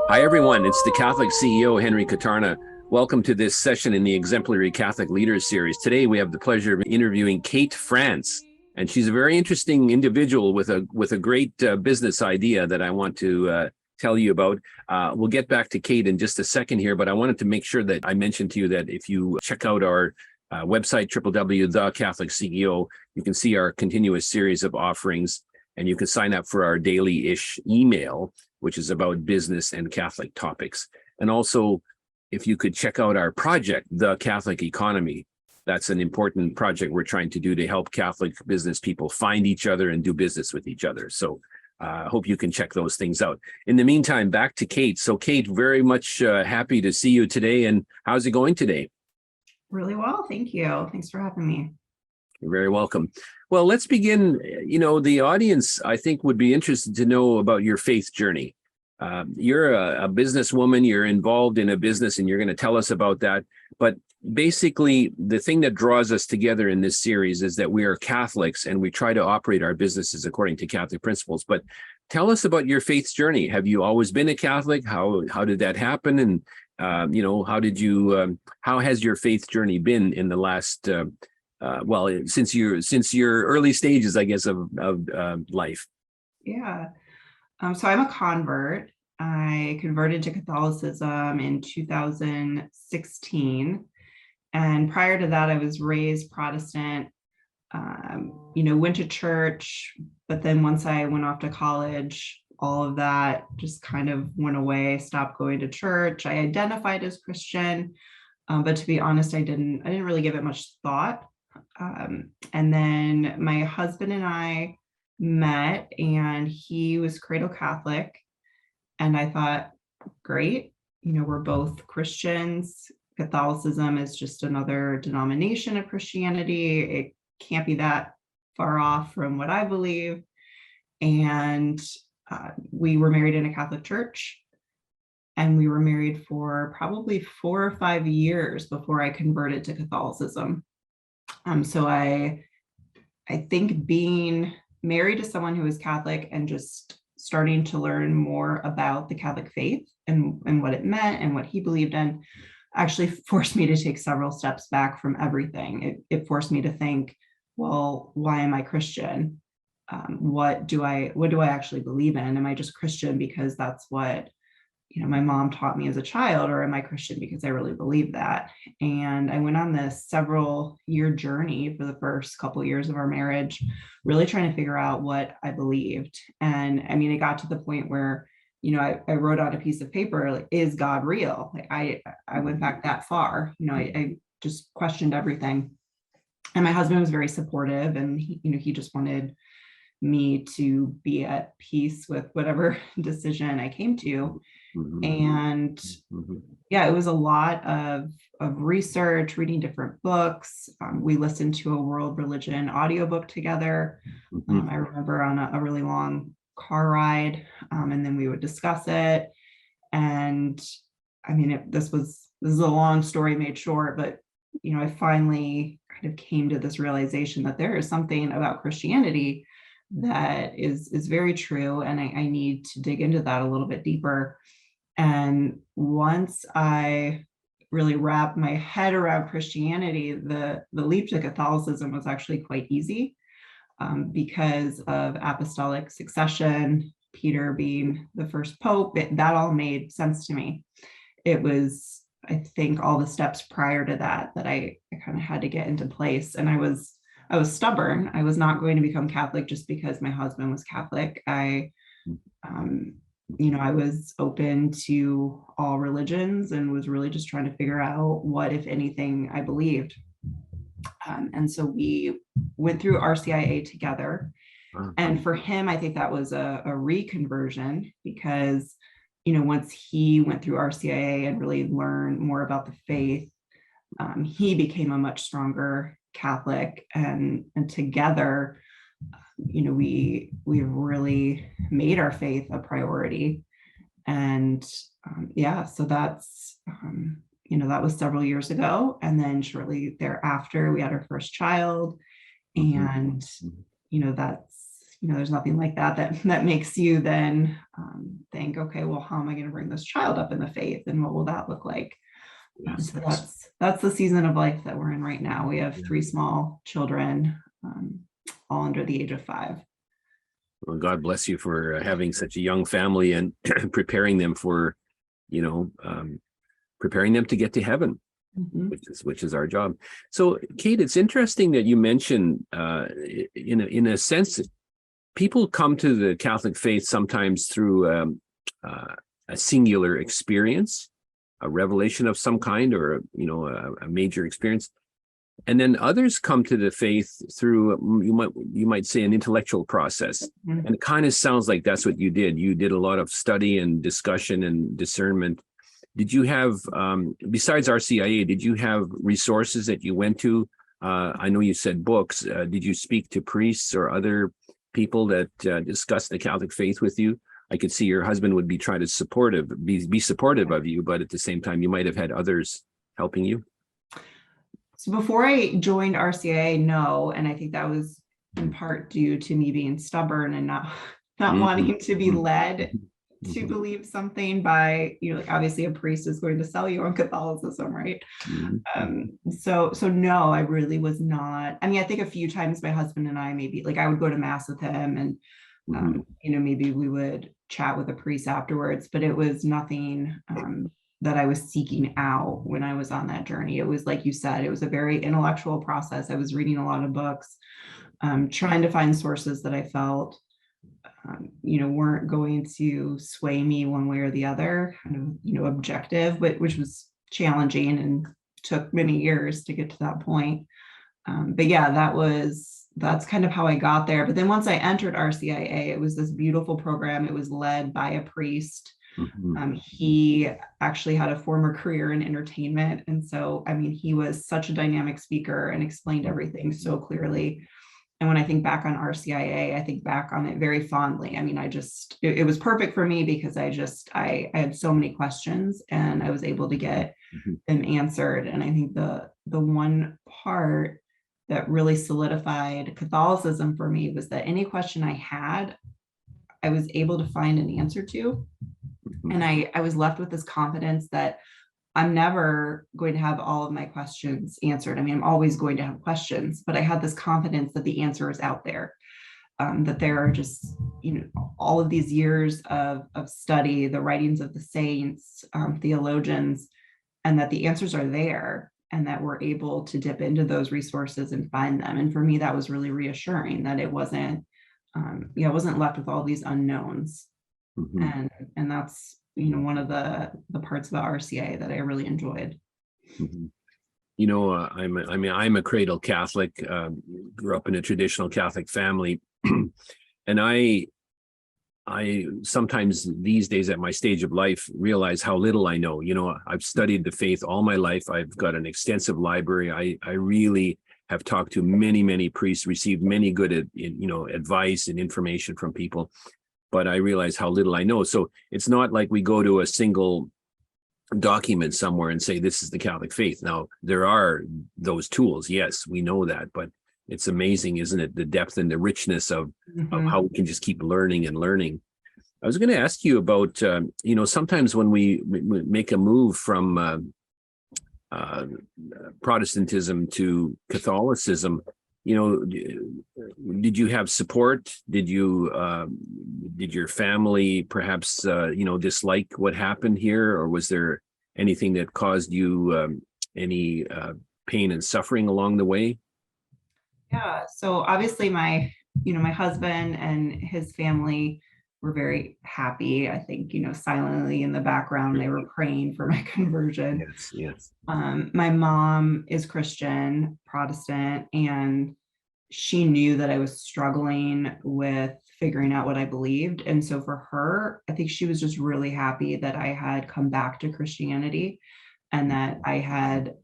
Hi, everyone. It's the Catholic CEO, Henry Katarna. Welcome to this session in the Exemplary Catholic Leaders Series. Today, we have the pleasure of interviewing Kate Frantz, and she's a very interesting individual with a great business idea that I want to tell you about. We'll get back to Kate in just a second here, but I wanted to make sure that I mentioned to you that if you check out our website, www.thecatholicCEO, you can see our continuous series of offerings, and you can sign up for our daily-ish email, which is about business and Catholic topics. And also, if you could check out our project, The Catholic Economy. That's an important project we're trying to do to help Catholic business people find each other and do business with each other. So I hope you can check those things out. In the meantime, back to Kate. So Kate, very much happy to see you today. And how's it going today? Really well, thank you. Thanks for having me. You're very welcome. Well, let's begin. You know, the audience, I think, would be interested to know about your faith journey. You're a businesswoman, you're involved in a business, and you're going to tell us about that. But basically, the thing that draws us together in this series is that we are Catholics and we try to operate our businesses according to Catholic principles. But tell us about your faith journey. Have you always been a Catholic? How did that happen? And how has your faith journey been in the last since your early stages, I guess, of life? Yeah. So I'm a convert. I converted to Catholicism in 2016. And prior to that, I was raised Protestant, went to church. But then once I went off to college, all of that just kind of went away, stopped going to church. I identified as Christian, but to be honest, I didn't really give it much thought. And then my husband and I met, and he was cradle Catholic, and I thought, great, we're both Christians. Catholicism is just another denomination of Christianity. It can't be that far off from what I believe. And we were married in a Catholic church, and we were married for probably 4 or 5 years before I converted to Catholicism. So I think being married to someone who was Catholic and just starting to learn more about the Catholic faith and what it meant and what he believed in actually forced me to take several steps back from everything. It forced me to think, well, why am I Christian? What do I actually believe in? Am I just Christian because that's what my mom taught me as a child, or am I Christian because I really believe that? And I went on this several year journey for the first couple of years of our marriage, really trying to figure out what I believed. And I mean, it got to the point where, I wrote on a piece of paper, like, is God real? Like I went back that far, I just questioned everything. And my husband was very supportive, and he just wanted me to be at peace with whatever decision I came to. Mm-hmm. And yeah, it was a lot of research, reading different books. We listened to a world religion audiobook together. I remember on a really long car ride, and then we would discuss it. And I mean, this is a long story made short, but I finally kind of came to this realization that there is something about Christianity that is very true, and I need to dig into that a little bit deeper. And once I really wrapped my head around Christianity, the leap to Catholicism was actually quite easy, because of apostolic succession, Peter being the first pope. That all made sense to me. It was, I think, all the steps prior to that I kind of had to get into place. And I was stubborn. I was not going to become Catholic just because my husband was Catholic. I was open to all religions and was really just trying to figure out what, if anything, I believed. And so we went through RCIA together. And for him, I think that was a reconversion, because, once he went through RCIA and really learned more about the faith, he became a much stronger Catholic, and together, we really made our faith a priority. And so that's that was several years ago. And then shortly thereafter, we had our first child, and that's there's nothing like that makes you then think, okay, well, how am I going to bring this child up in the faith, and what will that look like? Yes. So that's the season of life that we're in right now. We have 3 small children, all under the age of 5. Well, God bless you for having such a young family and preparing them for, preparing them to get to heaven, which is our job. So, Kate, it's interesting that you mentioned, in a sense, people come to the Catholic faith sometimes through a singular experience, a revelation of some kind, or a major experience. And then others come to the faith through, you might say, an intellectual process. And it kind of sounds like that's what you did. You did a lot of study and discussion and discernment. Did you have, besides RCIA, did you have resources that you went to? I know you said books. Did you speak to priests or other people that discussed the Catholic faith with you? I could see your husband would be trying to be supportive of you, but at the same time, you might have had others helping you. So before I joined RCIA, no, and I think that was in part due to me being stubborn and not wanting to be led to believe something by, obviously a priest is going to sell you on Catholicism, right? So no, I really was not. I mean, I think a few times my husband and I, maybe like I would go to mass with him, and maybe we would chat with a priest afterwards, but it was nothing that I was seeking out when I was on that journey. It was, like you said, it was a very intellectual process. I was reading a lot of books, trying to find sources that I felt, weren't going to sway me one way or the other, kind of, objective, but which was challenging and took many years to get to that point. But yeah, that's kind of how I got there. But then once I entered RCIA, it was this beautiful program. It was led by a priest. He actually had a former career in entertainment. And so, I mean, he was such a dynamic speaker and explained everything so clearly. And when I think back on RCIA, I think back on it very fondly. I mean, it was perfect for me because I had so many questions and I was able to get them answered. And I think the one part that really solidified Catholicism for me was that any question I had, I was able to find an answer to. And I was left with this confidence that I'm never going to have all of my questions answered. I mean, I'm always going to have questions, but I had this confidence that the answer is out there, that there are just, all of these years of study, the writings of the saints, theologians, and that the answers are there and that we're able to dip into those resources and find them. And for me, that was really reassuring that it wasn't, I wasn't left with all these unknowns. And that's, one of the parts about RCA that I really enjoyed. I'm a cradle Catholic, grew up in a traditional Catholic family. And I sometimes these days at my stage of life realize how little I know. I've studied the faith all my life. I've got an extensive library. I really have talked to many, many priests, received many good, advice and information from people. But I realize how little I know. So it's not like we go to a single document somewhere and say, this is the Catholic faith. Now, there are those tools. Yes, we know that. But it's amazing, isn't it? The depth and the richness of how we can just keep learning and learning. I was going to ask you about, sometimes when we make a move from Protestantism to Catholicism, did you have support? Did your family perhaps, dislike what happened here? Or was there anything that caused you any pain and suffering along the way? Yeah. So obviously my husband and his family were very happy. I think, silently in the background, they were praying for my conversion. Yes. My mom is Christian, Protestant, and she knew that I was struggling with figuring out what I believed. And so for her, I think she was just really happy that I had come back to Christianity and that I had,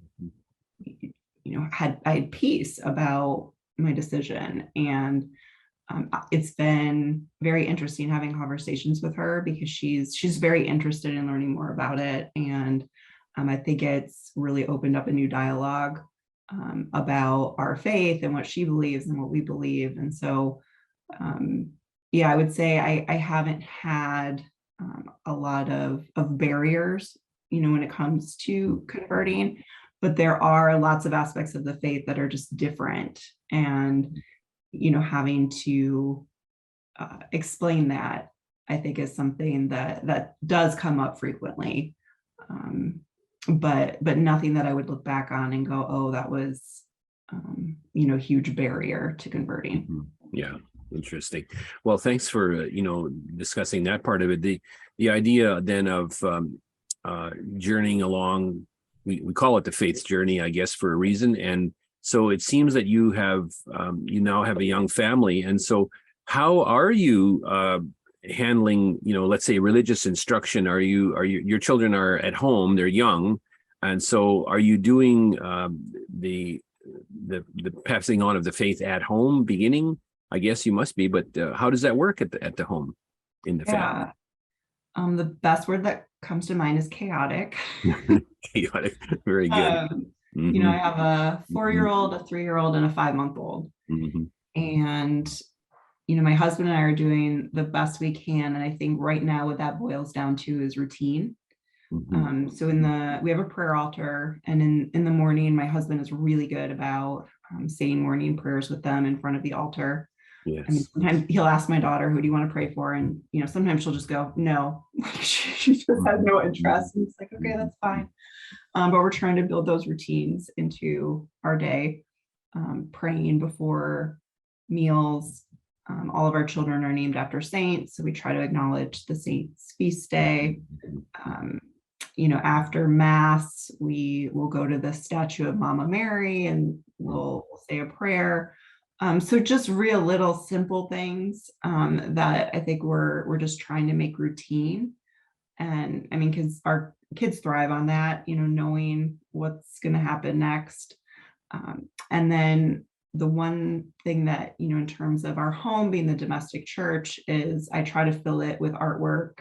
I had peace about my decision. And it's been very interesting having conversations with her because she's very interested in learning more about it. And I think it's really opened up a new dialogue about our faith and what she believes and what we believe. And so Yeah, I would say I haven't had a lot of barriers, when it comes to converting, but there are lots of aspects of the faith that are just different. And, having to explain that, I think, is something that does come up frequently. But nothing that I would look back on and go, oh, that was, huge barrier to converting. Yeah. Interesting. Well, thanks for, discussing that part of it. The idea then of journeying along, we call it the faith journey, I guess, for a reason. And so it seems that you now have a young family. And so how are you handling, let's say religious instruction? Your children are at home, they're young. And so are you doing the passing on of the faith at home beginning? I guess you must be, but how does that work at the home in the family? The best word that comes to mind is chaotic. Chaotic, very good. I have a 4-year-old, a 3-year-old, and a 5-month-old. And, my husband and I are doing the best we can. And I think right now what that boils down to is routine. So we have a prayer altar, and in the morning, my husband is really good about saying morning prayers with them in front of the altar. Yes. I mean, sometimes he'll ask my daughter, who do you want to pray for? And, sometimes she'll just go, no, she just has no interest. And it's like, okay, that's fine. But we're trying to build those routines into our day, praying before meals. All of our children are named after saints, so we try to acknowledge the saints' feast day. After Mass, we will go to the statue of Mama Mary and we'll say a prayer. So just real little simple things that I think we're just trying to make routine. And I mean, because our kids thrive on that, knowing what's going to happen next. And then the one thing that, in terms of our home being the domestic church, is I try to fill it with artwork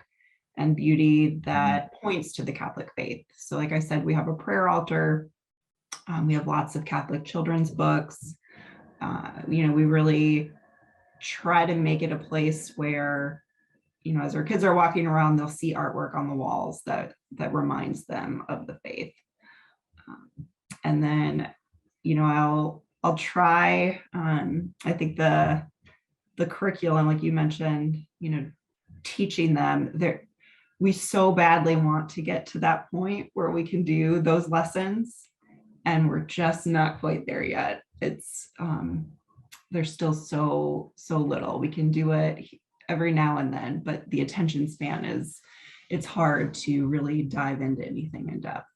and beauty that points to the Catholic faith. So like I said, we have a prayer altar. We have lots of Catholic children's books. We really try to make it a place where, as our kids are walking around, they'll see artwork on the walls that reminds them of the faith. And then, I'll try, I think the curriculum, like you mentioned, teaching them, we so badly want to get to that point where we can do those lessons, and we're just not quite there yet. It's there's still so little. We can do it every now and then, but the attention span it's hard to really dive into anything in depth.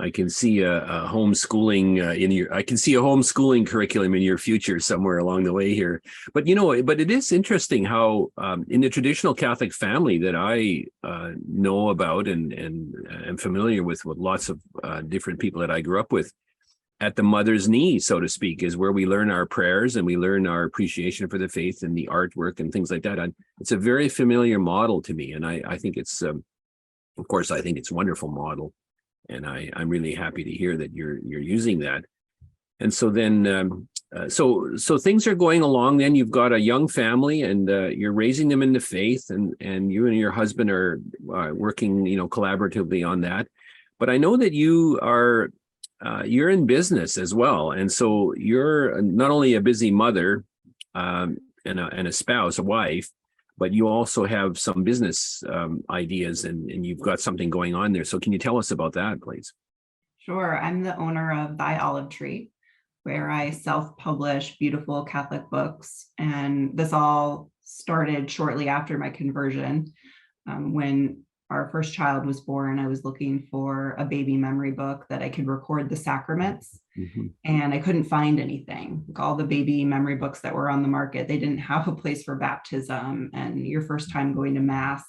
I can see a homeschooling I can see a homeschooling curriculum in your future somewhere along the way here. But but it is interesting how in the traditional Catholic family that I know about and am familiar with lots of different people that I grew up with, at the mother's knee, so to speak, is where we learn our prayers and we learn our appreciation for the faith and the artwork and things like that. And it's a very familiar model to me, and I think it's of course I think it's a wonderful model. And I'm really happy to hear that you're using that. And so then, so things are going along. Then you've got a young family, and you're raising them in the faith, and you and your husband are working, collaboratively on that. But I know that you're in business as well, and so you're not only a busy mother and a spouse, a wife, but you also have some business ideas, and you've got something going on there. So can you tell us about that, please? Sure. I'm the owner of Thy Olive Tree, where I self-publish beautiful Catholic books. And this all started shortly after my conversion. When our first child was born, I was looking for a baby memory book that I could record the sacraments. And I couldn't find anything. Like all the baby memory books that were on the market, they didn't have a place for baptism and your first time going to Mass.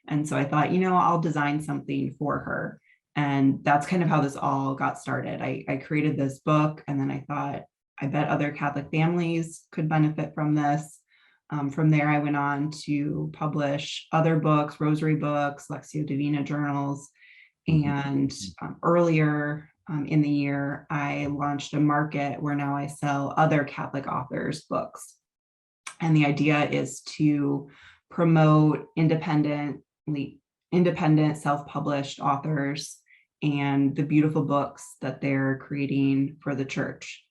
And so I thought, I'll design something for her. And that's kind of how this all got started. I created this book, and then I thought, I bet other Catholic families could benefit from this. From there, I went on to publish other books, rosary books, Lectio Divina journals. And earlier in the year, I launched a market where now I sell other Catholic authors' books. And the idea is to promote independent self-published authors and the beautiful books that they're creating for the church.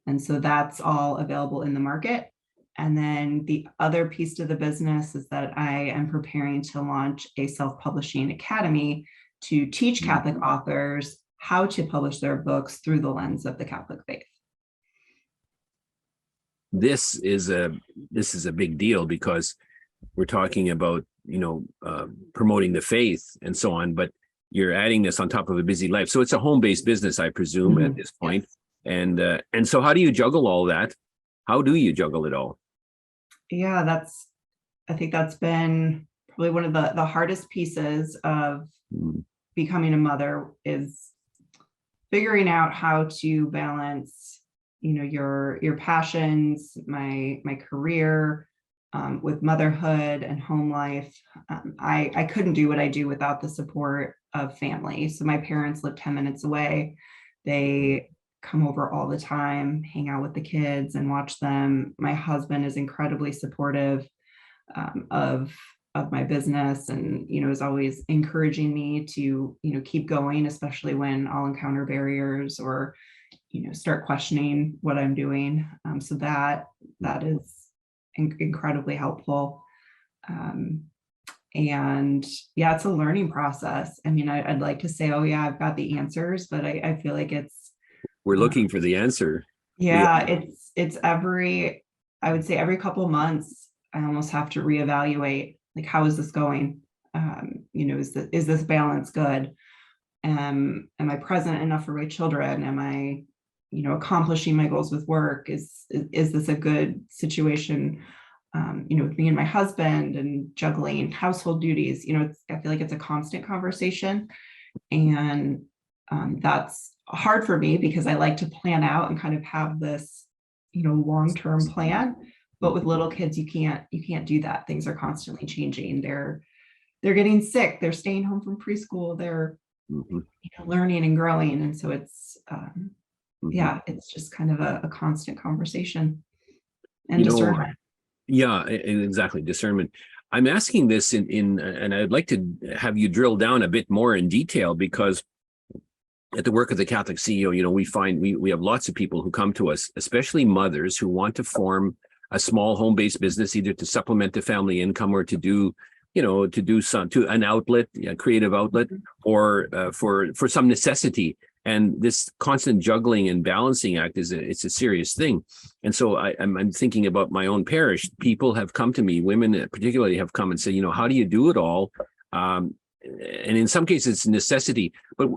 And so that's all available in the market. And then the other piece to the business is that I am preparing to launch a self-publishing academy to teach Catholic authors how to publish their books through the lens of the Catholic faith. This is a big deal because we're talking about, promoting the faith and so on, but you're adding this on top of a busy life. So it's a home-based business, I presume, at this point. Yes. And so how do you juggle all that? How do you juggle it all? Yeah, I think that's been probably one of the hardest pieces of becoming a mother, is figuring out how to balance, your passions, my career, with motherhood and home life. I couldn't do what I do without the support of family. So my parents live 10 minutes away. They come over all the time, hang out with the kids and watch them. My husband is incredibly supportive of my business, and is always encouraging me to keep going, especially when I'll encounter barriers or start questioning what I'm doing. So that is incredibly helpful. And yeah, it's a learning process. I mean, I'd like to say, oh yeah, I've got the answers, but I feel like we're looking for the answer. Yeah, it's I would say every couple of months, I almost have to reevaluate, like, how is this going? Is this balance good? Am I present enough for my children? Am I, accomplishing my goals with work? Is this a good situation, with me and my husband, and juggling household duties? I feel like it's a constant conversation, and that's hard for me because I like to plan out and kind of have this, long-term plan. But with little kids, you can't do that. Things are constantly changing. They're getting sick. They're staying home from preschool. They're learning and growing, and so it's it's just kind of a constant conversation and discernment. Yeah, exactly, discernment. I'm asking this and I'd like to have you drill down a bit more in detail, because at the Work of the Catholic CEO, we find we have lots of people who come to us, especially mothers who want to form a small home-based business, either to supplement the family income or to do an outlet, a creative outlet, or for some necessity. And this constant juggling and balancing act it's a serious thing. And so I'm thinking about my own parish. People have come to me, women particularly have come and said, how do you do it all? And in some cases it's necessity, but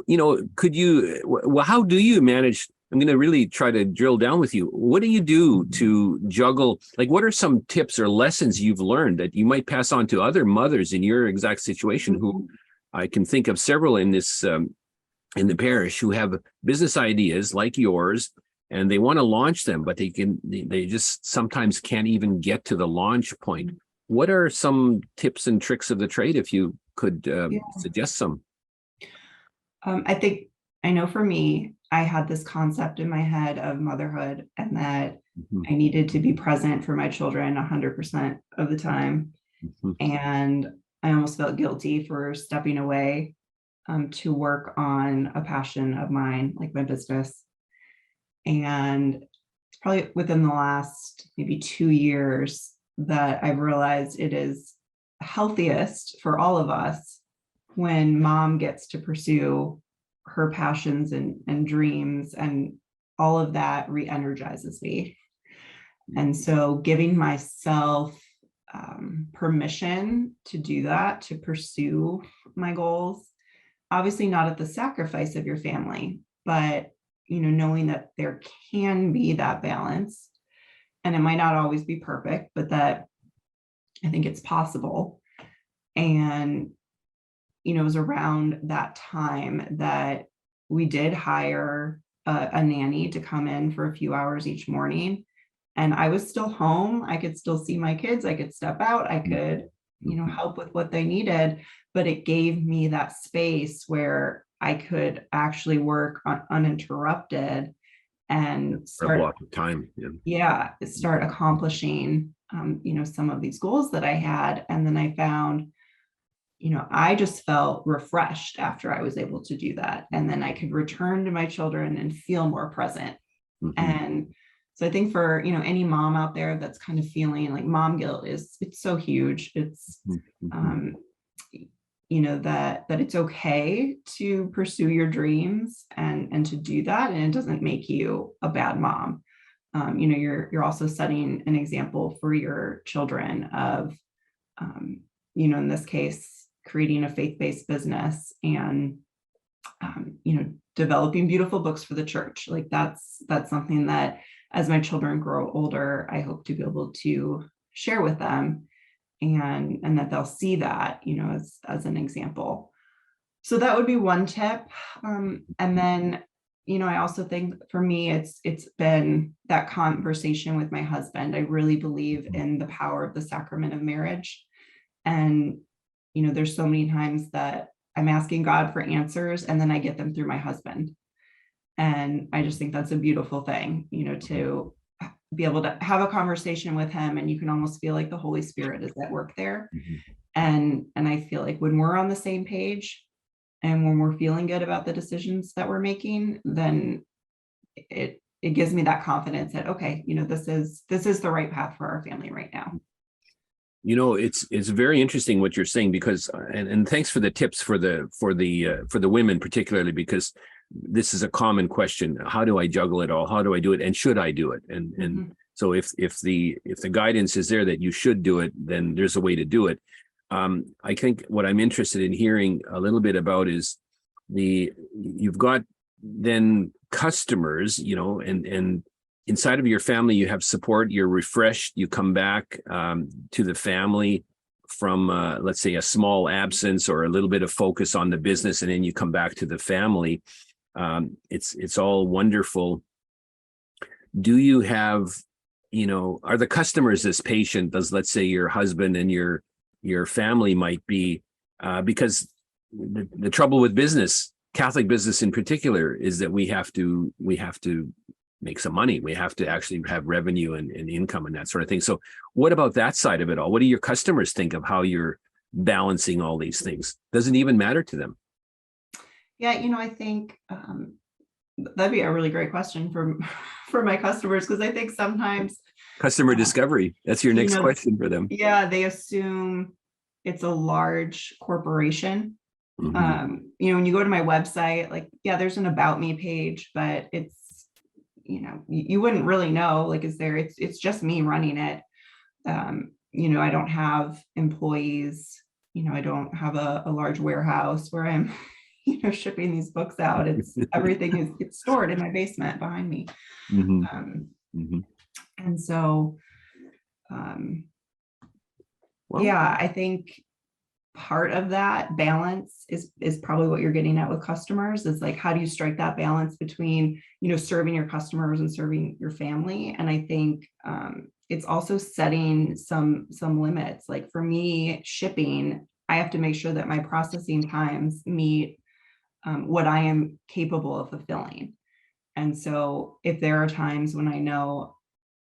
how do you manage? I'm going to really try to drill down with you. What do you do to juggle? Like, what are some tips or lessons you've learned that you might pass on to other mothers in your exact situation, who I can think of several in this, in the parish, who have business ideas like yours, and they want to launch them, but they just sometimes can't even get to the launch point. What are some tips and tricks of the trade, if you could suggest some? I know for me, I had this concept in my head of motherhood, and that I needed to be present for my children 100% of the time. And I almost felt guilty for stepping away to work on a passion of mine, like my business. And it's probably within the last maybe 2 years that I've realized it is healthiest for all of us when mom gets to pursue her passions and dreams, and all of that re-energizes me. And so giving myself permission to do that, to pursue my goals, obviously not at the sacrifice of your family, but knowing that there can be that balance, and it might not always be perfect, but that I think it's possible. And it was around that time that we did hire a nanny to come in for a few hours each morning. And I was still home. I could still see my kids. I could step out. I could, help with what they needed. But it gave me that space where I could actually work uninterrupted and For a start, block of time. Yeah. yeah, start accomplishing, some of these goals that I had. And then I found, I just felt refreshed after I was able to do that. And then I could return to my children and feel more present. Mhm. And so I think for, any mom out there that's kind of feeling like mom guilt it's so huge. It's, Mhm. that it's okay to pursue your dreams and to do that. And it doesn't make you a bad mom. You're also setting an example for your children of, in this case, creating a faith-based business and, developing beautiful books for the church. Like that's something that as my children grow older, I hope to be able to share with them, and that they'll see that, as an example. So that would be one tip. And then, I also think for me, it's been that conversation with my husband. I really believe in the power of the sacrament of marriage. And, there's so many times that I'm asking God for answers and then I get them through my husband. And I just think that's a beautiful thing, to be able to have a conversation with him, and you can almost feel like the Holy Spirit is at work there. Mhm. And I feel like when we're on the same page and when we're feeling good about the decisions that we're making, then it gives me that confidence that, okay, this is the right path for our family right now. It's very interesting what you're saying, because and thanks for the tips for the women particularly, because this is a common question. How do I juggle it all? How do I do it? And should I do it? And so if the guidance is there that you should do it, then there's a way to do it. I think what I'm interested in hearing a little bit about is you've got then customers, and inside of your family, you have support, you're refreshed, you come back to the family from, let's say, a small absence or a little bit of focus on the business, and then you come back to the family. It's all wonderful. Do you have, are the customers as patient as, let's say, your husband and your family might be? Because the trouble with business, Catholic business in particular, is that we have to make some money. We have to actually have revenue and income and that sort of thing. So what about that side of it all? What do your customers think of how you're balancing all these things? Does it even matter to them? Yeah, I think that'd be a really great question for my customers, because I think sometimes Customer discovery. That's your next question for them. yeah, they assume it's a large corporation. Mhm. When you go to my website, like, yeah, there's an about me page, but it's, you wouldn't really know, like, it's just me running it. I don't have employees, I don't have a large warehouse where I'm, shipping these books out. Everything it's stored in my basement behind me. Mhm. Mhm. And so, Well, yeah, I think part of that balance is probably what you're getting at with customers, is like, how do you strike that balance between, serving your customers and serving your family? And I think it's also setting some limits. Like for me, shipping, I have to make sure that my processing times meet what I am capable of fulfilling. And so if there are times when I know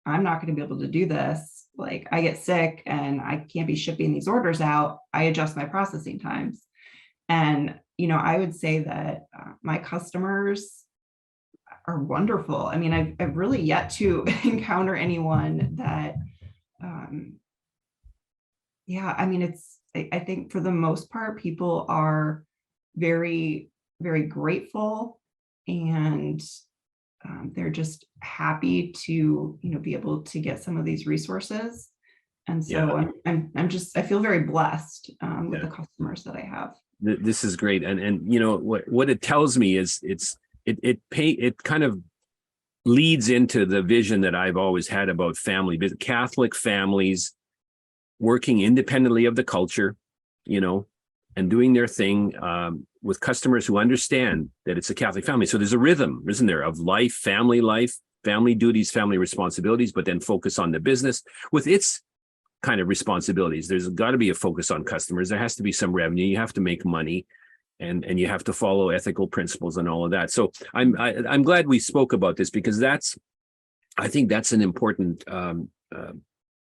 I'm not going to be able to do this, like I get sick and I can't be shipping these orders out, I adjust my processing times. And, I would say that my customers are wonderful. I mean, I've really yet to encounter anyone that, yeah, I mean, I think for the most part, people are very, very grateful, and they're just happy to, be able to get some of these resources. And so yeah. I feel very blessed with Yeah. the customers that I have. This is great. And what it tells me is it kind of leads into the vision that I've always had about family, Catholic families working independently of the culture, and doing their thing with customers who understand that it's a Catholic family. So there's a rhythm, isn't there, of life, family duties, family responsibilities, but then focus on the business with its kind of responsibilities. There's got to be a focus on customers. There has to be some revenue. You have to make money. and you have to follow ethical principles and all of that. So I'm glad we spoke about this, because I think that's an important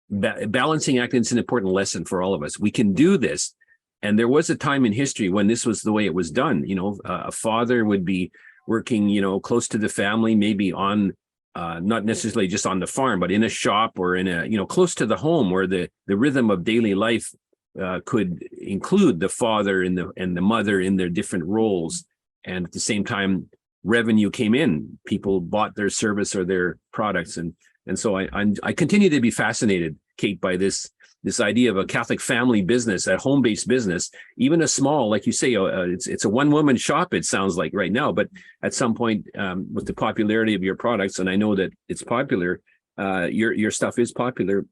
balancing act. It's an important lesson for all of us. We can do this. And there was a time in history when this was the way it was done. A father would be working, close to the family, maybe on, not necessarily just on the farm, but in a shop or in a, close to the home, where the rhythm of daily life could include the father and the mother in their different roles. And at the same time, revenue came in. People bought their service or their products. And so I continue to be fascinated, Kate, by this idea of a Catholic family business, a home-based business, even a small, like you say, it's a one-woman shop, it sounds like right now, but at some point, with the popularity of your products, and I know that it's popular, your stuff is popular,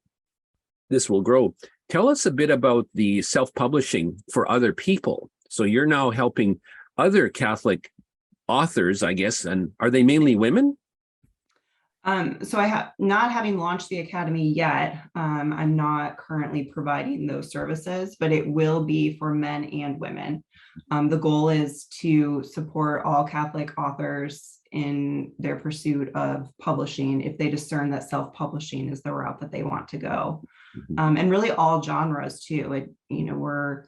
this will grow. Tell us a bit about the self-publishing for other people. So you're now helping other Catholic authors, I guess, and are they mainly women? So I have not having launched the Academy yet. I'm not currently providing those services, but it will be for men and women. The goal is to support all Catholic authors in their pursuit of publishing, if they discern that self-publishing is the route that they want to go. And really all genres too. Even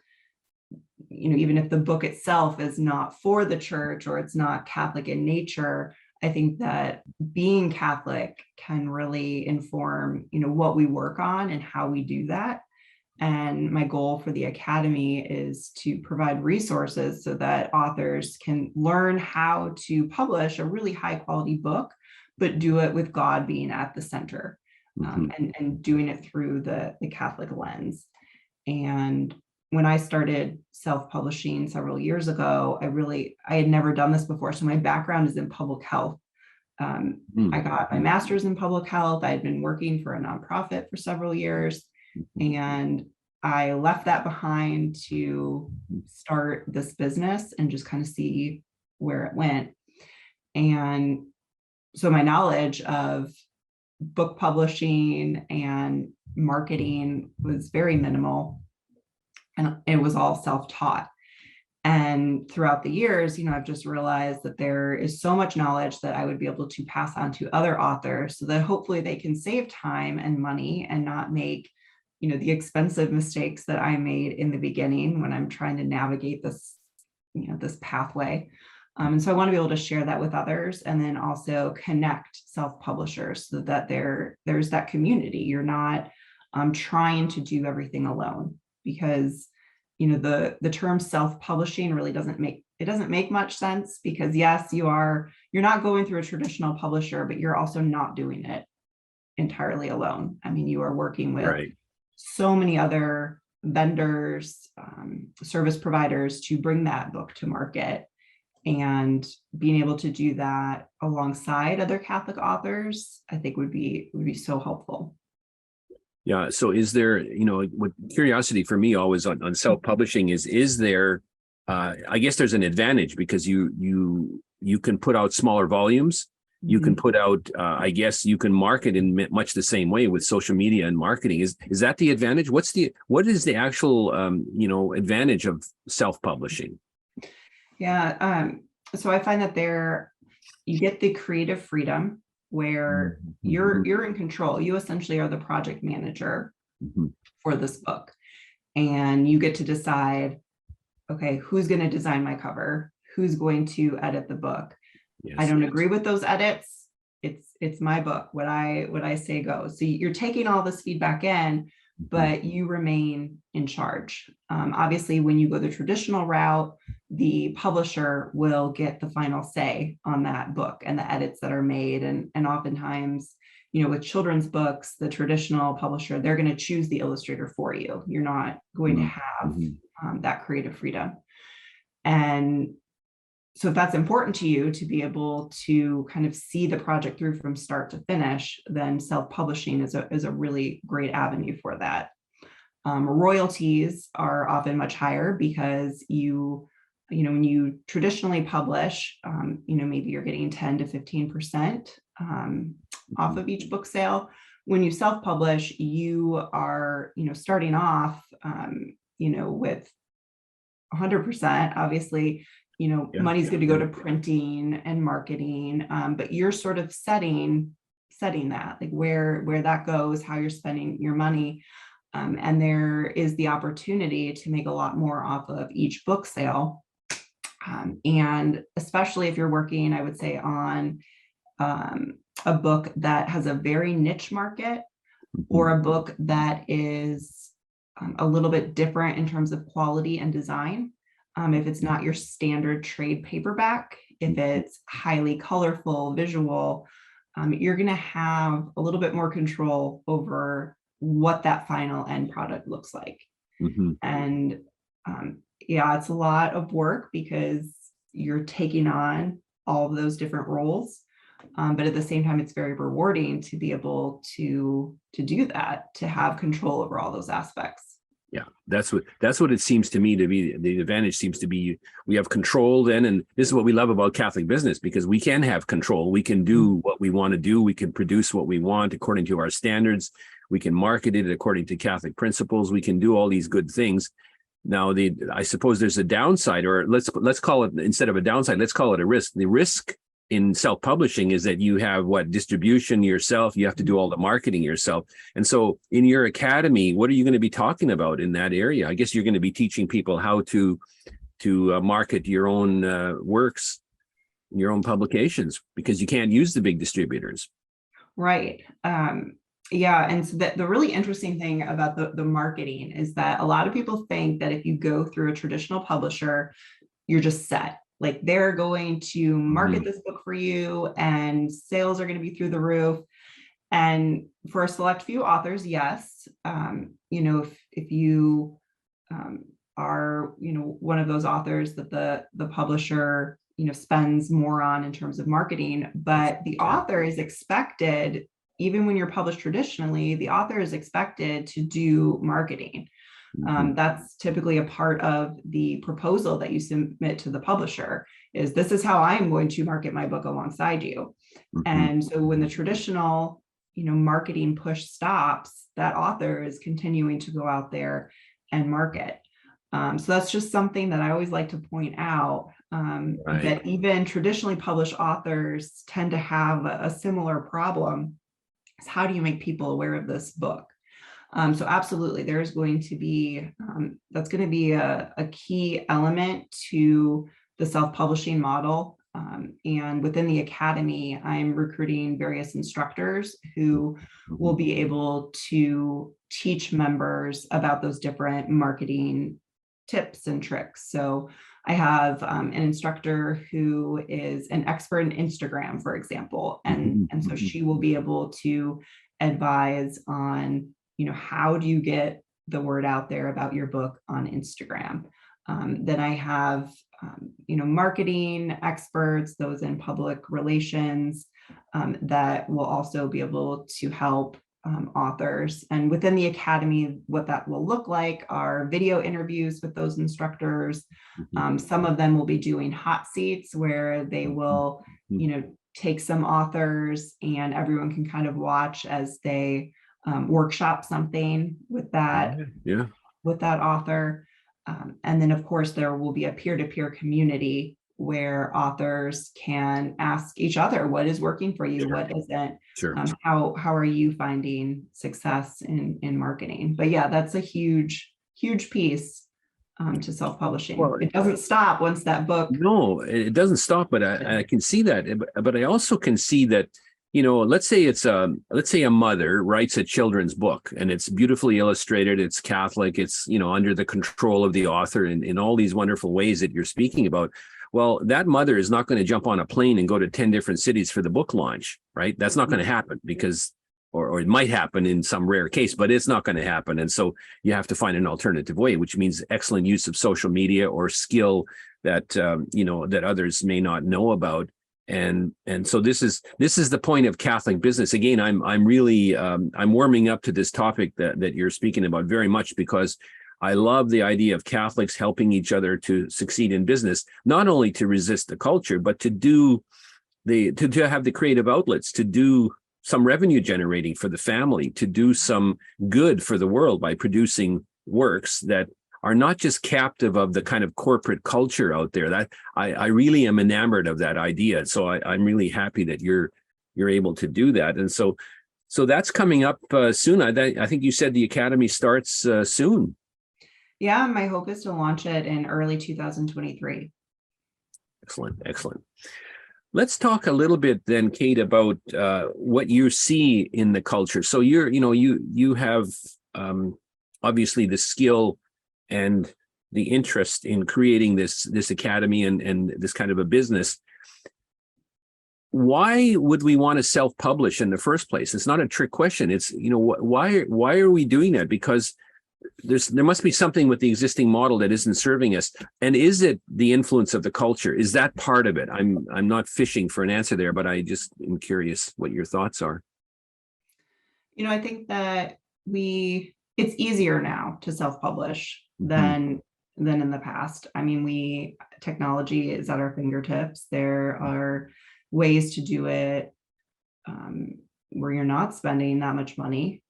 if the book itself is not for the church or it's not Catholic in nature, I think that being Catholic can really inform, what we work on and how we do that. And my goal for the Academy is to provide resources so that authors can learn how to publish a really high quality book, but do it with God being at the center, and doing it through the Catholic lens. And when I started self-publishing several years ago, I had never done this before. So my background is in public health. I got my master's in public health. I had been working for a nonprofit for several years, and I left that behind to start this business and just kind of see where it went. And so my knowledge of book publishing and marketing was very minimal, and it was all self-taught. And throughout the years, I've just realized that there is so much knowledge that I would be able to pass on to other authors so that hopefully they can save time and money and not make, the expensive mistakes that I made in the beginning when I'm trying to navigate this, this pathway. And so I want to be able to share that with others, and then also connect self-publishers so that there's that community. You're not trying to do everything alone, because the term self-publishing really doesn't make much sense, because yes, you're not going through a traditional publisher, but you're also not doing it entirely alone. I mean, you are working with so many other vendors, service providers to bring that book to market, and being able to do that alongside other Catholic authors, I think would be so helpful. Yeah. So is there, what curiosity for me always on self-publishing is there, I guess there's an advantage, because you can put out smaller volumes. You can put out, I guess you can market in much the same way with social media and marketing. Is that the advantage? What is the actual, advantage of self-publishing? Yeah. So I find that you get the creative freedom where you're in control. You essentially are the project manager for this book, and you get to decide, okay, who's going to design my cover? Who's going to edit the book? Yes, I don't agree with those edits. It's my book. What I say goes. So you're taking all this feedback in, but you remain in charge. Obviously, when you go the traditional route, the publisher will get the final say on that book and the edits that are made. And oftentimes, with children's books, the traditional publisher, they're going to choose the illustrator for you. You're not going to have that creative freedom. And so if that's important to you to be able to kind of see the project through from start to finish, then self-publishing is a really great avenue for that. Royalties are often much higher because when you traditionally publish, maybe you're getting 10 to 15% off of each book sale. When you self-publish, you are, starting off, with 100%. Obviously, Yeah. money's going to go to printing and marketing, but you're sort of setting that, like where that goes, how you're spending your money. And there is the opportunity to make a lot more off of each book sale. And especially if you're working, I would say, on a book that has a very niche market, or a book that is a little bit different in terms of quality and design. If it's not your standard trade paperback, if it's highly colorful, visual, you're going to have a little bit more control over what that final end product looks like. And yeah, it's a lot of work because you're taking on all of those different roles. But at the same time, it's very rewarding to be able to do that, to have control over all those aspects. Yeah, that's what it seems to me to be. The advantage seems to be we have control then, and this is what we love about Catholic business, because we can have control. We can do what we want to do. We can produce what we want according to our standards. We can market it according to Catholic principles. We can do all these good things. Now, I suppose there's a downside, or let's call it, instead of a downside, let's call it a risk. The risk in self-publishing is that you have distribution yourself. You have to do all the marketing yourself. And so in your academy, what are you going to be talking about in that area? I guess you're going to be teaching people how to market your own works, your own publications, because you can't use the big distributors. Right. Yeah. And so the really interesting thing about the marketing is that a lot of people think that if you go through a traditional publisher, you're just set. Like they're going to market this book for you and sales are going to be through the roof. And for a select few authors, yes, if you are, one of those authors that the publisher, spends more on in terms of marketing, but the author is expected, even when you're published traditionally, the author is expected to do marketing. That's typically a part of the proposal that you submit to the publisher, is this is how I'm going to market my book alongside you. And so when the traditional, marketing push stops, that author is continuing to go out there and market. So that's just something that I always like to point out, that even traditionally published authors tend to have a similar problem. Is how do you make people aware of this book? So absolutely, there's going to be, that's going to be a key element to the self-publishing model. And within the academy, I'm recruiting various instructors who will be able to teach members about those different marketing tips and tricks. So I have an instructor who is an expert in Instagram, for example, and so she will be able to advise on, how do you get the word out there about your book on Instagram? Then I have, marketing experts, those in public relations, that will also be able to help authors. And within the academy, what that will look like are video interviews with those instructors. Some of them will be doing hot seats where they will, take some authors and everyone can kind of watch as they workshop something with that, with that author. And then of course, there will be a peer-to-peer community where authors can ask each other, what is working for you? What isn't? How are you finding success in marketing? But yeah, that's a huge piece to self-publishing. Well, it doesn't stop once that book. No, it doesn't stop, but I can see that. But I also can see that, let's say a mother writes a children's book and it's beautifully illustrated, it's Catholic, it's, under the control of the author in all these wonderful ways that you're speaking about. Well, that mother is not going to jump on a plane and go to 10 different cities for the book launch, right? That's not going to happen because, or it might happen in some rare case, but it's not going to happen. And so you have to find an alternative way, which means excellent use of social media or skill that, that others may not know about. And so this is the point of Catholic business. Again, I'm really I'm warming up to this topic that you're speaking about very much, because I love the idea of Catholics helping each other to succeed in business, not only to resist the culture, but to have the creative outlets, to do some revenue generating for the family, to do some good for the world by producing works that are not just captive of the kind of corporate culture out there. That I really am enamored of that idea. So I'm really happy that you're able to do that. And so that's coming up soon. I think you said the Academy starts soon. Yeah, my hope is to launch it in early 2023. Excellent. Let's talk a little bit then, Kate, about what you see in the culture. So you have obviously the skill and the interest in creating this academy and this kind of a business. Why would we want to self-publish in the first place? It's not a trick question. It's, why are we doing that? Because there must be something with the existing model that isn't serving us. And is it the influence of the culture? Is that part of it? I'm not fishing for an answer there, but I just am curious what your thoughts are. I think that it's easier now to self-publish than in the past. I mean, technology is at our fingertips. There are ways to do it where you're not spending that much money.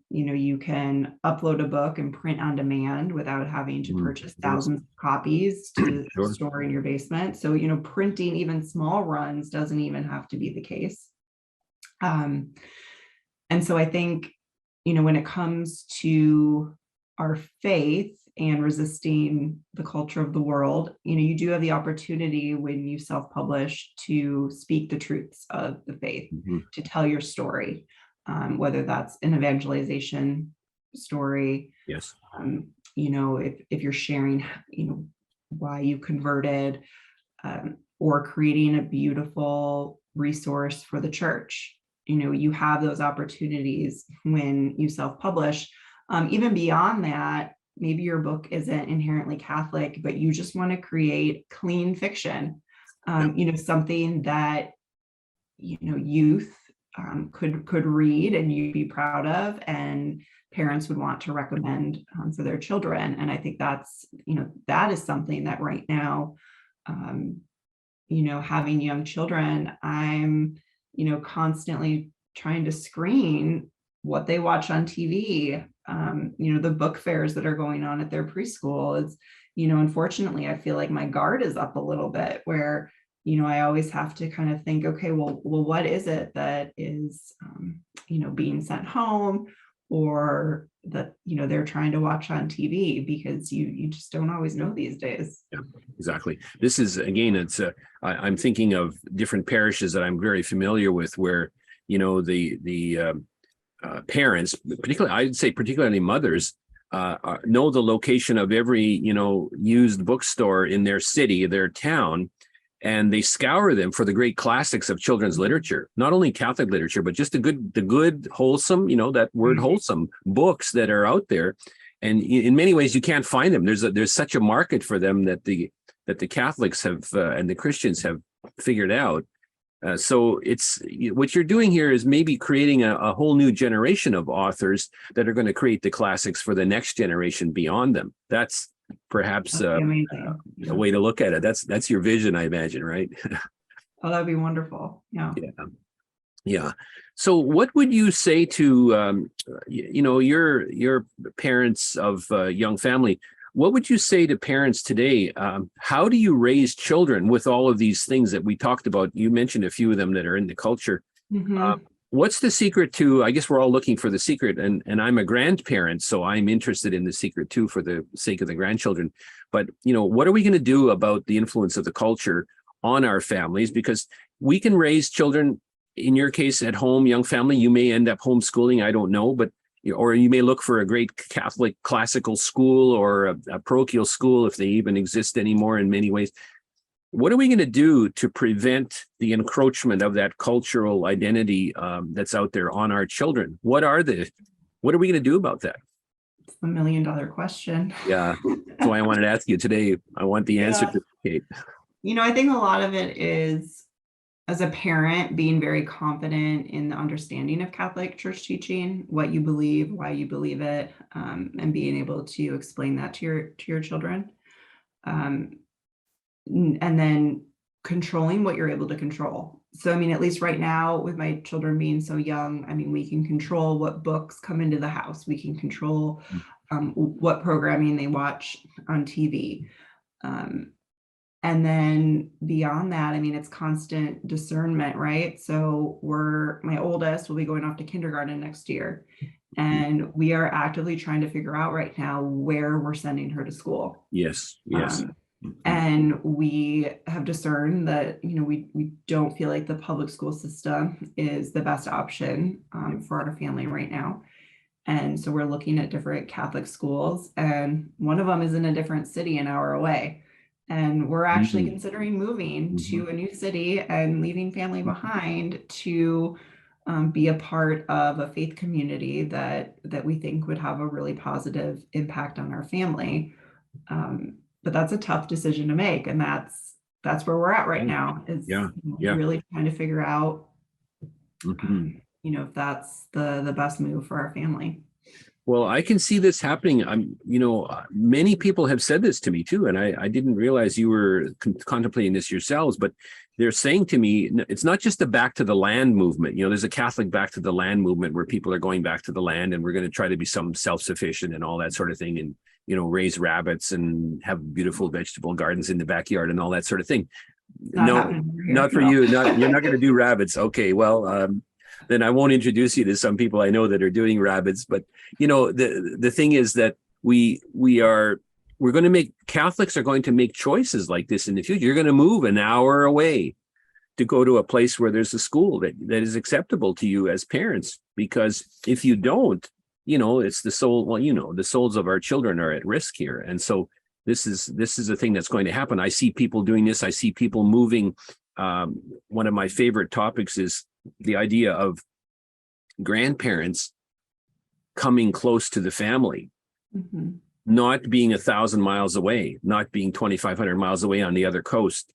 You can upload a book and print on demand without having to purchase thousands of copies to store in your basement. So, printing even small runs doesn't even have to be the case. And so I think, when it comes to our faith and resisting the culture of the world, you do have the opportunity when you self-publish to speak the truths of the faith, to tell your story. Whether that's an evangelization story, yes, if you're sharing, why you converted, or creating a beautiful resource for the church. You have those opportunities when you self-publish. Even beyond that, maybe your book isn't inherently Catholic, but you just want to create clean fiction, something that, youth could read and you'd be proud of, and parents would want to recommend for their children. And I think that's, that is something that right now, having young children, I'm, constantly trying to screen what they watch on TV. The book fairs that are going on at their preschool is, unfortunately, I feel like my guard is up a little bit where, I always have to kind of think, okay, well, what is it that is, being sent home, or that, they're trying to watch on TV, because you just don't always know these days. Yeah, exactly. This is, again, I'm thinking of different parishes that I'm very familiar with where, the parents, particularly mothers, know the location of every, used bookstore in their city, their town, and they scour them for the great classics of children's literature, not only Catholic literature, but just the good, wholesome, that word wholesome books that are out there. And in many ways, you can't find them. There's such a market for them that the Catholics have and the Christians have figured out. So it's what you're doing here is maybe creating a whole new generation of authors that are going to create the classics for the next generation beyond them. That's perhaps a way to look at it. That's your vision, I imagine, right? Oh, that'd be wonderful. Yeah. So what would you say to your parents of young family? What would you say to parents today? How do you raise children with all of these things that we talked about? You mentioned a few of them that are in the culture. What's the secret to, I guess we're all looking for the secret, and I'm a grandparent, so I'm interested in the secret too, for the sake of the grandchildren. But, what are we going to do about the influence of the culture on our families? Because we can raise children, in your case, at home, young family, you may end up homeschooling, I don't know, but, or you may look for a great Catholic classical school or a parochial school, if they even exist anymore in many ways. What are we going to do to prevent the encroachment of that cultural identity that's out there on our children? What are we going to do about that? It's the $1 million question. Yeah. So I wanted to ask you today. I want the answer to Kate. I think a lot of it is, as a parent, being very confident in the understanding of Catholic church teaching, what you believe, why you believe it, and being able to explain that to your children. And then controlling what you're able to control. So, at least right now, with my children being so young, we can control what books come into the house. We can control what programming they watch on TV. And then beyond that, I mean, it's constant discernment, right? So my oldest will be going off to kindergarten next year. And we are actively trying to figure out right now where we're sending her to school. Yes. And we have discerned that, we don't feel like the public school system is the best option for our family right now. And so we're looking at different Catholic schools, and one of them is in a different city an hour away. And we're actually considering moving to a new city and leaving family behind to be a part of a faith community that we think would have a really positive impact on our family. But that's a tough decision to make, and that's where we're at right now. Is really trying to figure out, if that's the best move for our family. Well, I can see this happening. Many people have said this to me too, and I didn't realize you were contemplating this yourselves, but they're saying to me, it's not just the back to the land movement. There's a Catholic back to the land movement where people are going back to the land, and we're going to try to be some self-sufficient and all that sort of thing, and raise rabbits and have beautiful vegetable gardens in the backyard and all that sort of thing. Not for you. You're not going to do rabbits. Okay, well, then I won't introduce you to some people I know that are doing rabbits. But the thing is that Catholics are going to make choices like this in the future. You're going to move an hour away to go to a place where there's a school that is acceptable to you as parents, because if you don't, it's the soul. Well, the souls of our children are at risk here. And so this is a thing that's going to happen. I see people doing this. I see people moving. One of my favorite topics is the idea of grandparents coming close to the family, not being 1,000 miles away, not being 2,500 miles away on the other coast,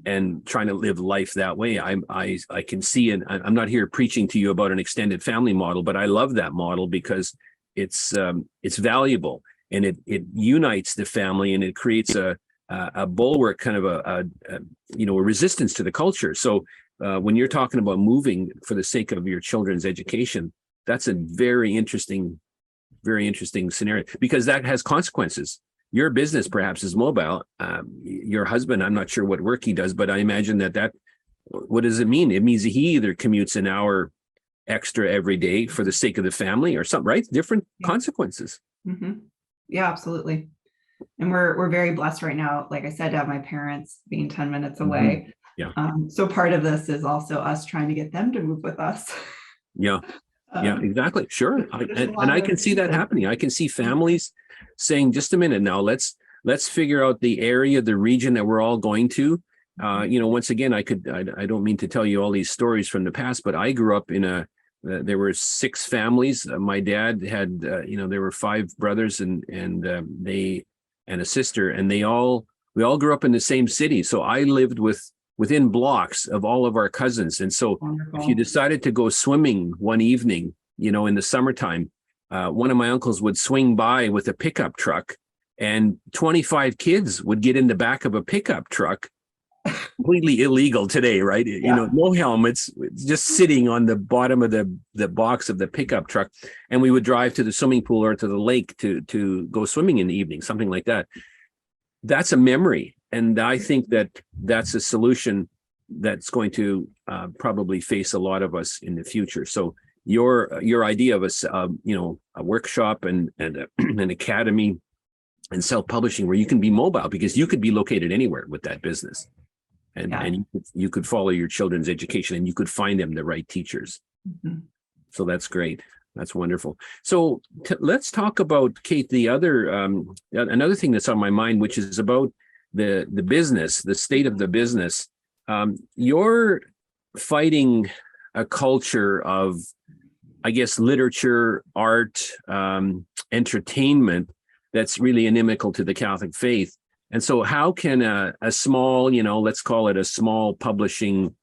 and trying to live life that way. I can see, and I'm not here preaching to you about an extended family model, but I love that model because it's valuable, and it unites the family, and it creates a bulwark, kind of a resistance to the culture. So when you're talking about moving for the sake of your children's education, that's a very interesting scenario, because that has consequences. Your business perhaps is mobile. Your husband, I'm not sure what work he does, but I imagine that what does it mean? It means that he either commutes an hour extra every day for the sake of the family or something, right? Different consequences. Yeah, absolutely. And we're very blessed right now, like I said, to have my parents being 10 minutes away. Yeah. So part of this is also us trying to get them to move with us. Yeah, exactly. Sure. And I can see that happening. I can see families saying, just a minute now, let's figure out the area, the region that we're all going to. Once again, I don't mean to tell you all these stories from the past, but I grew up in there were 6 families. My dad had, there were 5 brothers and a sister, and we all grew up in the same city. So I lived within blocks of all of our cousins. And so if you decided to go swimming one evening, in the summertime, one of my uncles would swing by with a pickup truck, and 25 kids would get in the back of a pickup truck. Completely illegal today, right? Yeah. No helmets, just sitting on the bottom of the box of the pickup truck. And we would drive to the swimming pool or to the lake to go swimming in the evening, something like that. That's a memory. And I think that's a solution that's going to probably face a lot of us in the future. So your idea of a workshop and an academy and self-publishing where you can be mobile, because you could be located anywhere with that business, and you could follow your children's education, and you could find them the right teachers. So that's great. That's wonderful. So let's talk about, Kate, the other another thing that's on my mind, which is about the business, the state of the business. You're fighting a culture of, I guess, literature, art, entertainment that's really inimical to the Catholic faith. And so how can a small, let's call it a small publishing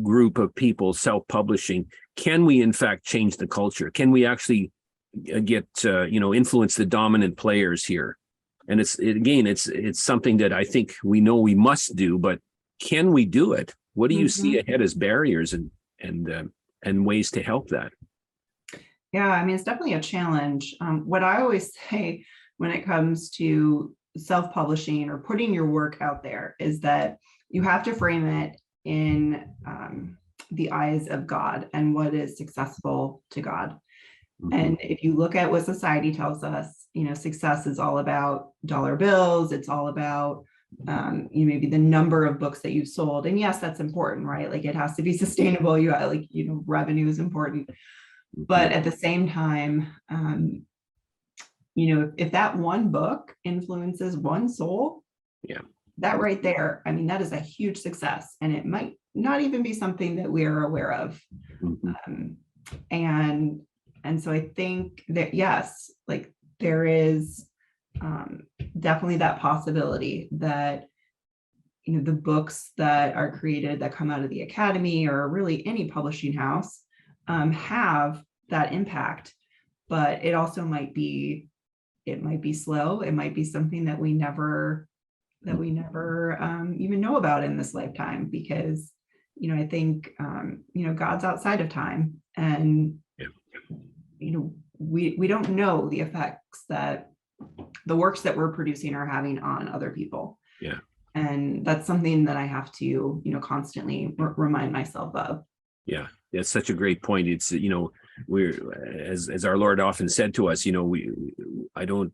group of people, self-publishing, can we in fact change the culture? Can we actually get, influence the dominant players here? And it's something that I think we know we must do, but can we do it? What do you see ahead as barriers and ways to help that? Yeah, I mean, it's definitely a challenge. What I always say when it comes to self-publishing or putting your work out there is that you have to frame it in the eyes of God and what is successful to God. Mhm. And if you look at what society tells us, success is all about dollar bills. It's all about maybe the number of books that you've sold. And yes, that's important, right? Like it has to be sustainable. Revenue is important. But Mhm. at the same time, if that one book influences one soul, Yeah. that right there, I mean, that is a huge success. And it might not even be something that we are aware of. Mhm. Um, and and so I think that yes, like there is definitely that possibility that the books that are created that come out of the academy or really any publishing house have that impact, but it might be slow. It might be something that we never even know about in this lifetime because I think God's outside of time, and Yeah. we don't know the effects that the works that we're producing are having on other people. Yeah. And that's something that I have to constantly remind myself of. Yeah. That's such a great point. It's, we're, as our Lord often said to us, I don't,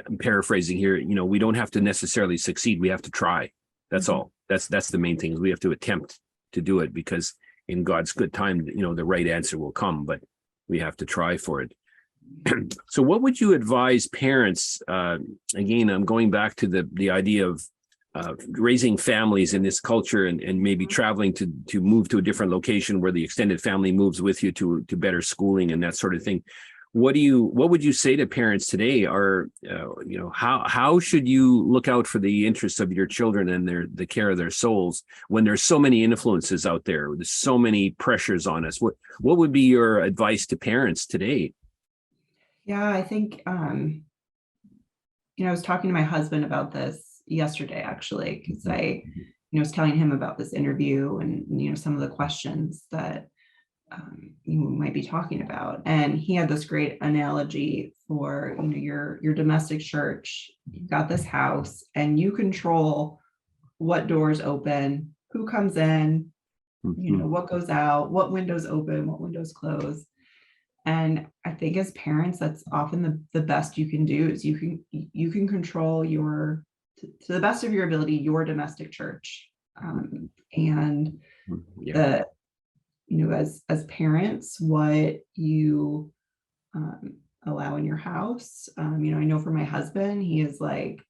I'm paraphrasing here, we don't have to necessarily succeed. We have to try. That's Mhm. all. That's the main thing is we have to attempt to do it because in God's good time, the right answer will come, but we have to try for it. So what would you advise parents, again, I'm going back to the idea of raising families in this culture and maybe traveling to move to a different location where the extended family moves with you to better schooling and that sort of thing. What would you say to parents today? Are how should you look out for the interests of your children and the care of their souls when there's so many influences out there? There's so many pressures on us. What would be your advice to parents today? Yeah, I think I was talking to my husband about this yesterday, actually, because I was telling him about this interview and some of the questions that you might be talking about. And he had this great analogy for your domestic church. You've got this house, and you control what doors open, who comes in, Mhm. what goes out, what windows open, what windows close. And I think as parents, that's often the best you can do is you can control to the best of your ability, your domestic church. And Yeah. the, as parents, what you allow in your house. I know for my husband, he is like,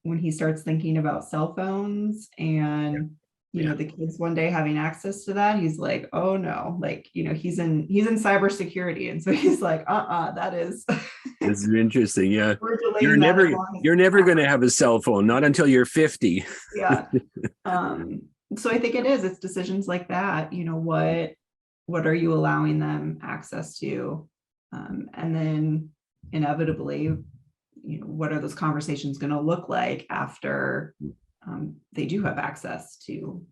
when he starts thinking about cell phones and Yeah. the kids one day having access to that, he's like, oh no, like he's in cybersecurity, and so he's like, that is This is interesting. Yeah. we're You're delaying that never as long as you're never going to have a cell phone, not until you're 50. yeah. So I think it's decisions like that, what are you allowing them access to, and then inevitably what are those conversations going to look like after they do have access to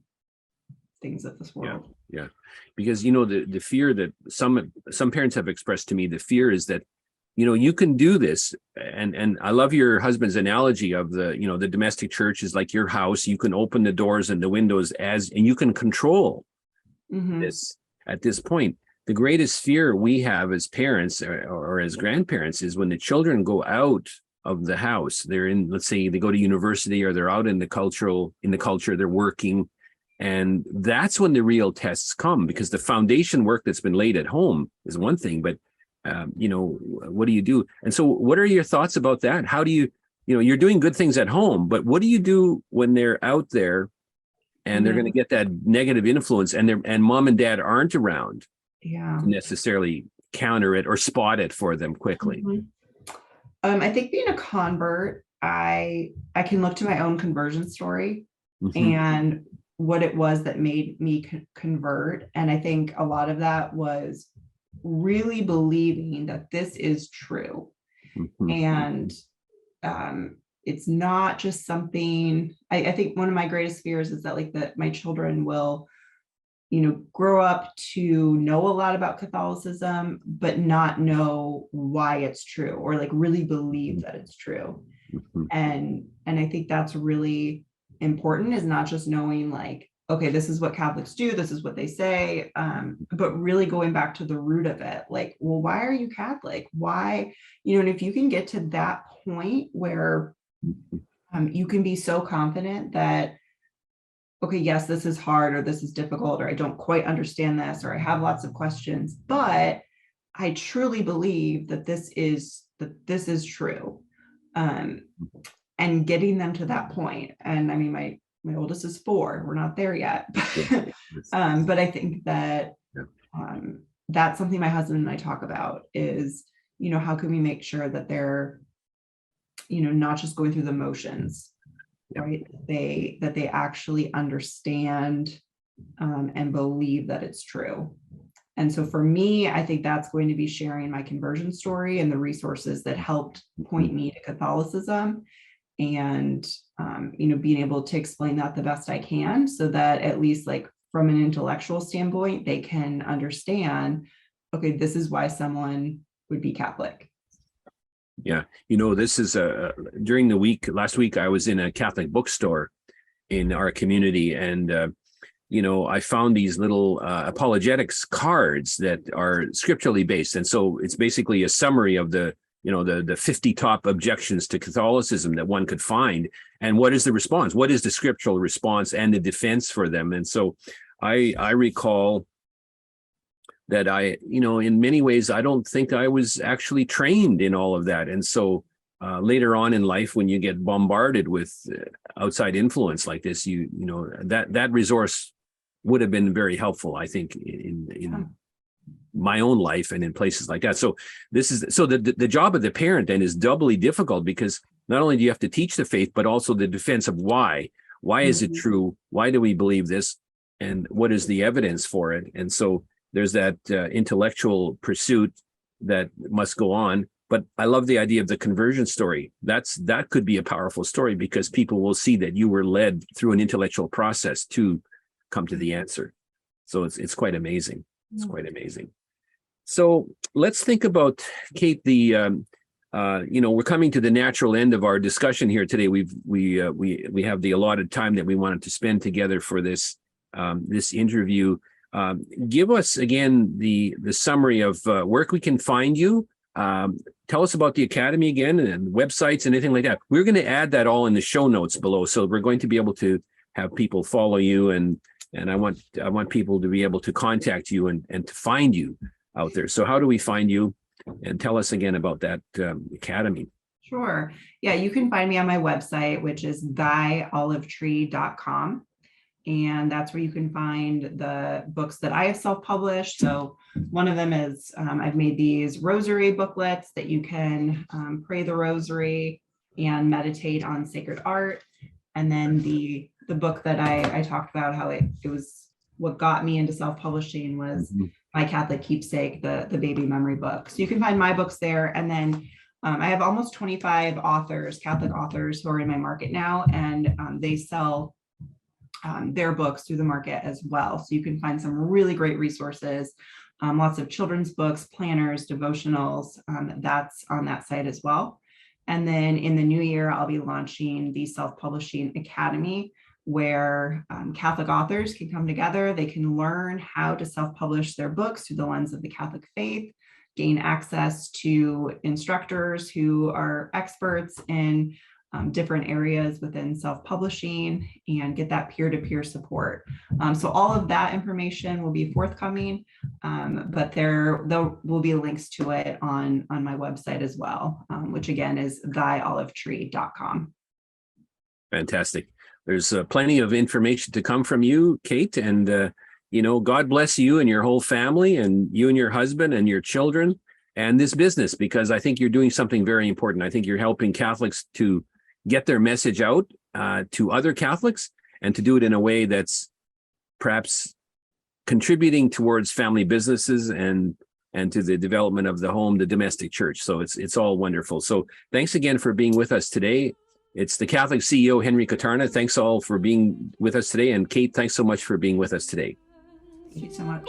things of this Yeah. world. Yeah. Because the fear that some parents have expressed to me, the fear is that you can do this, and I love your husband's analogy of the domestic church is like your house. You can open the doors and the windows and you can control Mm-hmm. this. At this point, the greatest fear we have as parents or as grandparents is when the children go out of the house. They're in, let's say they go to university or they're out in the culture, they're working. And that's when the real tests come, because the foundation work that's been laid at home is one thing, but what do you do? And so what are your thoughts about that? How do you're doing good things at home, but what do you do when they're out there and they're going to Mm-hmm. get that negative influence and mom and dad aren't around Yeah. to necessarily counter it or spot it for them quickly? Mm-hmm. I think being a convert, I can look to my own conversion story Mm-hmm. and what it was that made me convert. And I think a lot of that was really believing that this is true. Mm-hmm. And it's not just something, I think one of my greatest fears is that like that my children will grow up to know a lot about Catholicism, but not know why it's true, or like really believe that it's true. Mhm. And I think that's really important, is not just knowing like, okay, this is what Catholics do, this is what they say, but really going back to the root of it. Like, well, why are you Catholic? Why, and if you can get to that point where you can be so confident that, okay, yes, this is hard, or this is difficult, or I don't quite understand this, or I have lots of questions, but I truly believe that this is true. And getting them to that point. And I mean, my oldest is 4. We're not there yet. But I think that that's something my husband and I talk about is, how can we make sure that they're, not just going through the motions, right? That they actually understand and believe that it's true. And so for me, I think that's going to be sharing my conversion story and the resources that helped point me to Catholicism, and being able to explain that the best I can, so that at least like from an intellectual standpoint, they can understand, okay, this is why someone would be Catholic. Yeah. This is during the week, last week, I was in a Catholic bookstore in our community, and I found these little apologetics cards that are scripturally based. And so it's basically a summary of the 50 top objections to Catholicism that one could find. And what is the response? What is the scriptural response and the defense for them? And so I recall that in many ways, I don't think I was actually trained in all of that. And so later on in life, when you get bombarded with outside influence like this, that resource would have been very helpful, I think, in my own life and in places like that. So the job of the parent then is doubly difficult, because not only do you have to teach the faith, but also the defense of why. Why is it true? Why do we believe this? And what is the evidence for it? And so there's that intellectual pursuit that must go on. But I love the idea of the conversion story. That could be a powerful story, because people will see that you were led through an intellectual process to come to the answer. So it's quite amazing. It's quite amazing. So let's think about, Kate, we're coming to the natural end of our discussion here today. We have the allotted time that we wanted to spend together for this interview. Give us again the summary of where we can find you. Tell us about the Academy again, and websites and anything like that. We're going to add that all in the show notes below. So we're going to be able to have people follow you, and I want people to be able to contact you and to find you out there. So how do we find you? And tell us again about that Academy. Sure. Yeah, you can find me on my website, which is thyolivetree.com. And that's where you can find the books that I have self-published. So one of them is I've made these rosary booklets that you can pray the rosary and meditate on sacred art. And then the book that I talked about, how it was what got me into self-publishing, was My Catholic Keepsake, the baby memory book. So you can find my books there. And then I have almost 25 authors, Catholic authors, who are in my market now, and they sell their books through the market as well. So you can find some really great resources, lots of children's books, planners, devotionals, that's on that site as well. And then in the new year, I'll be launching the Self Publishing Academy, where Catholic authors can come together. They can learn how to self-publish their books through the lens of the Catholic faith, gain access to instructors who are experts in different areas within self-publishing, and get that peer-to-peer support. So all of that information will be forthcoming, but there will be links to it on my website as well, which again is thyolivetree.com. Fantastic. There's plenty of information to come from you, Kate, and God bless you and your whole family, and you and your husband and your children, and this business, because I think you're doing something very important. I think you're helping Catholics to get their message out to other Catholics, and to do it in a way that's perhaps contributing towards family businesses and to the development of the home, the domestic church. So it's all wonderful. So thanks again for being with us today. It's the Catholic CEO, Henry Catarna. Thanks all for being with us today. And Kate, thanks so much for being with us today. Thank you so much.